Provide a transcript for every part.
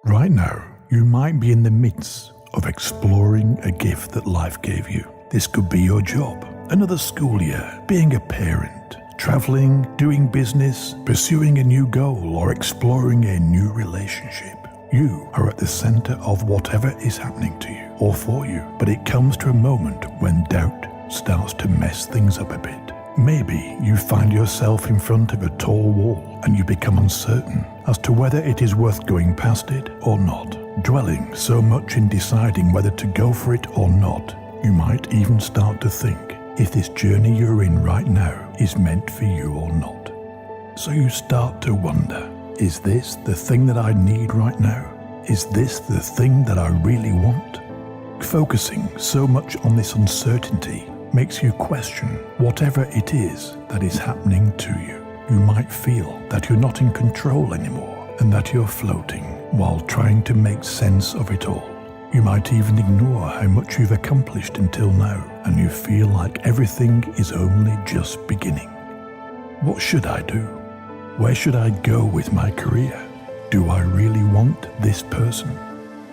Right now, you might be in the midst of exploring a gift that life gave you. This could be your job, another school year, being a parent, traveling, doing business, pursuing a new goal, or exploring a new relationship. You are at the center of whatever is happening to you or for you, but it comes to a moment when doubt starts to mess things up a bit. Maybe you find yourself in front of a tall wall and you become uncertain as to whether it is worth going past it or not. Dwelling so much in deciding whether to go for it or not, you might even start to think if this journey you're in right now is meant for you or not. So you start to wonder, is this the thing that I need right now? Is this the thing that I really want? Focusing so much on this uncertainty makes you question whatever it is that is happening to you. You might feel that you're not in control anymore and that you're floating while trying to make sense of it all. You might even ignore how much you've accomplished until now, and you feel like everything is only just beginning. What should I do? Where should I go with my career? Do I really want this person?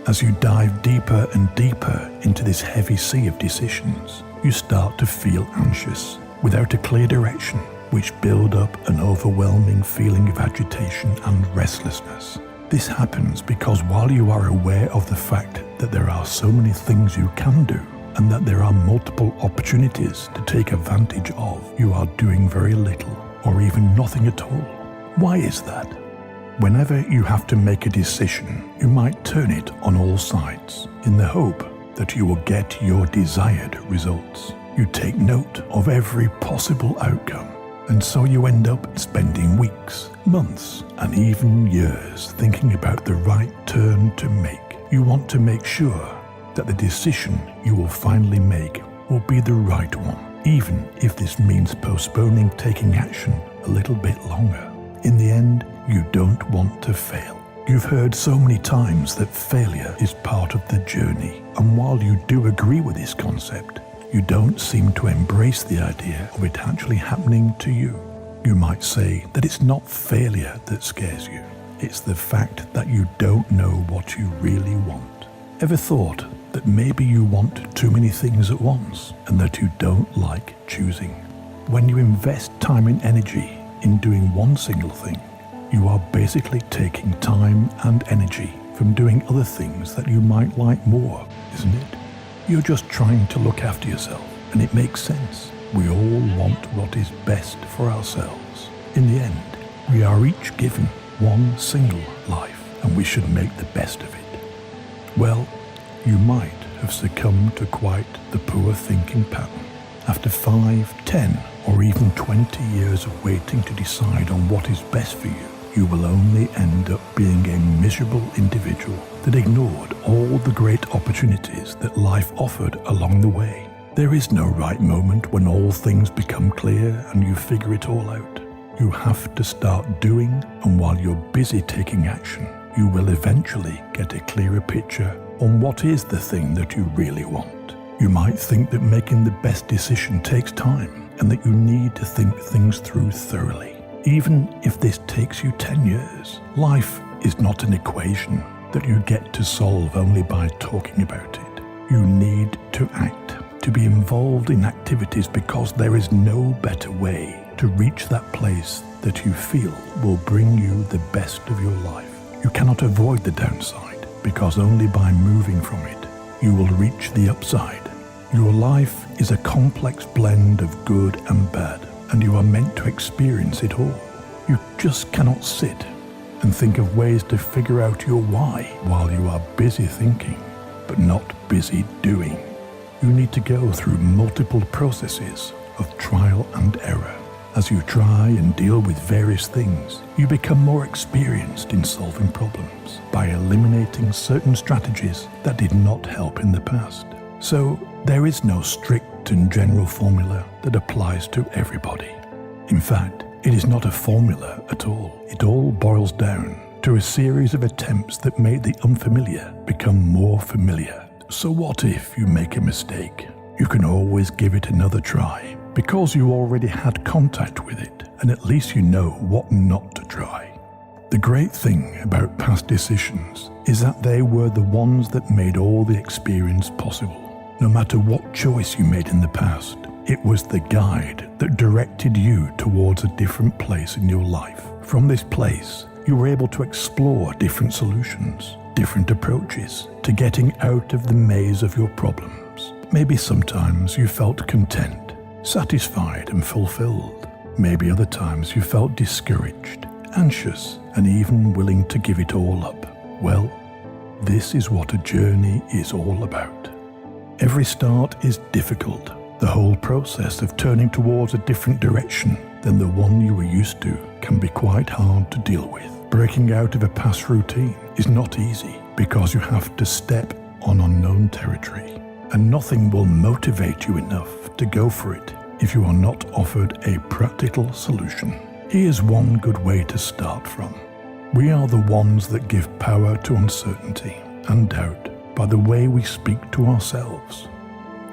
As you dive deeper and deeper into this heavy sea of decisions, you start to feel anxious, without a clear direction, which build up an overwhelming feeling of agitation and restlessness. This happens because while you are aware of the fact that there are so many things you can do, and that there are multiple opportunities to take advantage of, you are doing very little, or even nothing at all. Why is that? Whenever you have to make a decision, you might turn it on all sides, in the hope that you will get your desired results. You take note of every possible outcome, and so you end up spending weeks, months, and even years thinking about the right turn to make. You want to make sure that the decision you will finally make will be the right one, even if this means postponing taking action a little bit longer. In the end, you don't want to fail. You've heard so many times that failure is part of the journey, and while you do agree with this concept, you don't seem to embrace the idea of it actually happening to you. You might say that it's not failure that scares you, it's the fact that you don't know what you really want. Ever thought that maybe you want too many things at once and that you don't like choosing? When you invest time and energy in doing one single thing, you are basically taking time and energy from doing other things that you might like more, isn't it? You're just trying to look after yourself, and it makes sense. We all want what is best for ourselves. In the end, we are each given one single life, and we should make the best of it. Well, you might have succumbed to quite the poor thinking pattern. After 5, 10, or even 20 years of waiting to decide on what is best for you, you will only end up being a miserable individual that ignored all the great opportunities that life offered along the way. There is no right moment when all things become clear and you figure it all out. You have to start doing, and while you're busy taking action, you will eventually get a clearer picture on what is the thing that you really want. You might think that making the best decision takes time and that you need to think things through thoroughly. Even if this takes you 10 years, life is not an equation that you get to solve only by talking about it. You need to act, to be involved in activities, because there is no better way to reach that place that you feel will bring you the best of your life. You cannot avoid the downside, because only by moving from it, you will reach the upside. Your life is a complex blend of good and bad, and you are meant to experience it all. You just cannot sit and think of ways to figure out your why while you are busy thinking, but not busy doing. You need to go through multiple processes of trial and error. As you try and deal with various things, you become more experienced in solving problems by eliminating certain strategies that did not help in the past. So there is no strict and general formula that applies to everybody. In fact, it is not a formula at all. It all boils down to a series of attempts that make the unfamiliar become more familiar. So what if you make a mistake? You can always give it another try, because you already had contact with it, and at least you know what not to try. The great thing about past decisions is that they were the ones that made all the experience possible. No matter what choice you made in the past, it was the guide that directed you towards a different place in your life. From this place, you were able to explore different solutions, different approaches to getting out of the maze of your problems. Maybe sometimes you felt content, satisfied and fulfilled. Maybe other times you felt discouraged, anxious, and even willing to give it all up. Well, this is what a journey is all about. Every start is difficult. The whole process of turning towards a different direction than the one you were used to can be quite hard to deal with. Breaking out of a past routine is not easy because you have to step on unknown territory, and nothing will motivate you enough to go for it if you are not offered a practical solution. Here's one good way to start from. We are the ones that give power to uncertainty and doubt by the way we speak to ourselves.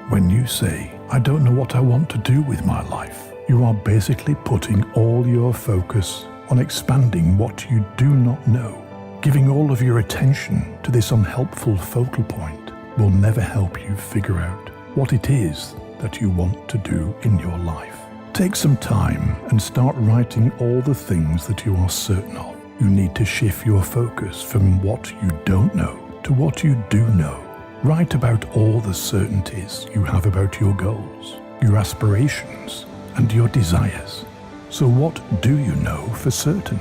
When you say, "I don't know what I want to do with my life," you are basically putting all your focus on expanding what you do not know. Giving all of your attention to this unhelpful focal point will never help you figure out what it is that you want to do in your life. Take some time and start writing all the things that you are certain of. You need to shift your focus from what you don't know to what you do know. Write about all the certainties you have about your goals, your aspirations, and your desires. So what do you know for certain?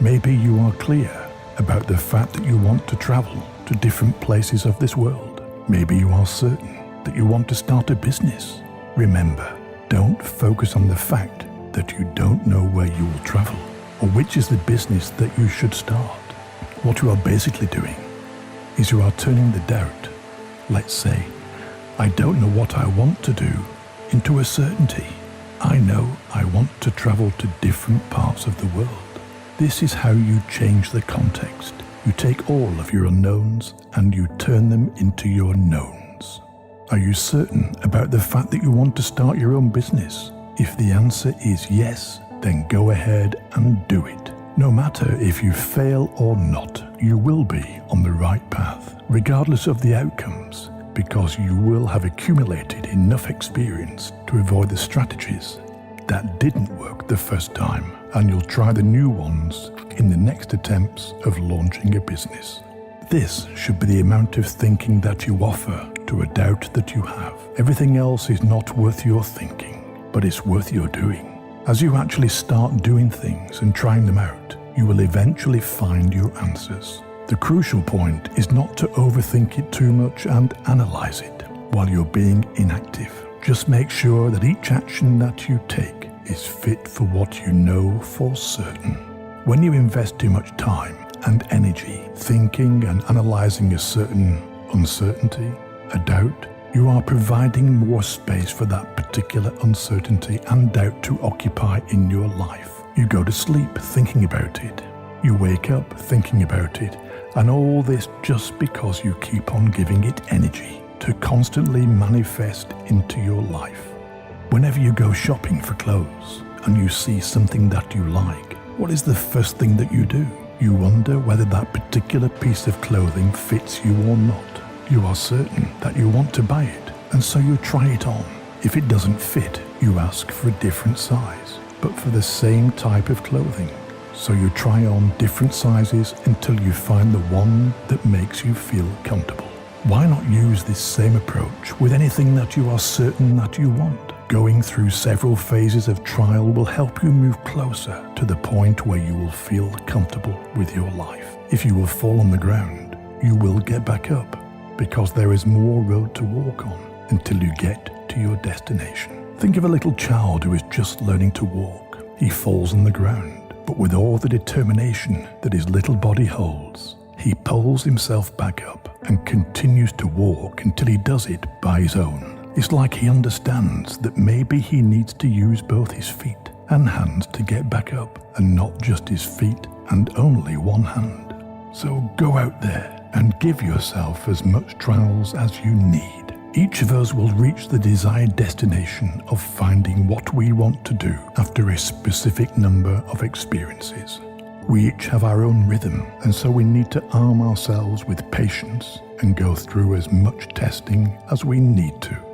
Maybe you are clear about the fact that you want to travel to different places of this world. Maybe you are certain that you want to start a business. Remember, don't focus on the fact that you don't know where you will travel or which is the business that you should start. What you are basically doing is you are turning the doubt, let's say, "I don't know what I want to do," into a certainty. I know I want to travel to different parts of the world. This is how you change the context. You take all of your unknowns and you turn them into your knowns. Are you certain about the fact that you want to start your own business? If the answer is yes, then go ahead and do it. No matter if you fail or not, you will be on the right path, regardless of the outcomes, because you will have accumulated enough experience to avoid the strategies that didn't work the first time, and you'll try the new ones in the next attempts of launching a business. This should be the amount of thinking that you offer to a doubt that you have. Everything else is not worth your thinking, but it's worth your doing. As you actually start doing things and trying them out, you will eventually find your answers. The crucial point is not to overthink it too much and analyze it while you're being inactive. Just make sure that each action that you take is fit for what you know for certain. When you invest too much time and energy thinking and analyzing a certain uncertainty, a doubt, you are providing more space for that particular uncertainty and doubt to occupy in your life. You go to sleep thinking about it. You wake up thinking about it. And all this just because you keep on giving it energy to constantly manifest into your life. Whenever you go shopping for clothes and you see something that you like, what is the first thing that you do? You wonder whether that particular piece of clothing fits you or not. You are certain that you want to buy it, and so you try it on. If it doesn't fit, you ask for a different size, but for the same type of clothing. So you try on different sizes until you find the one that makes you feel comfortable. Why not use this same approach with anything that you are certain that you want? Going through several phases of trial will help you move closer to the point where you will feel comfortable with your life. If you will fall on the ground, you will get back up, because there is more road to walk on until you get to your destination. Think of a little child who is just learning to walk. He falls on the ground, but with all the determination that his little body holds, he pulls himself back up and continues to walk until he does it by his own. It's like he understands that maybe he needs to use both his feet and hands to get back up, and not just his feet and only one hand. So go out there and give yourself as much trials as you need. Each of us will reach the desired destination of finding what we want to do after a specific number of experiences. We each have our own rhythm, and so we need to arm ourselves with patience and go through as much testing as we need to.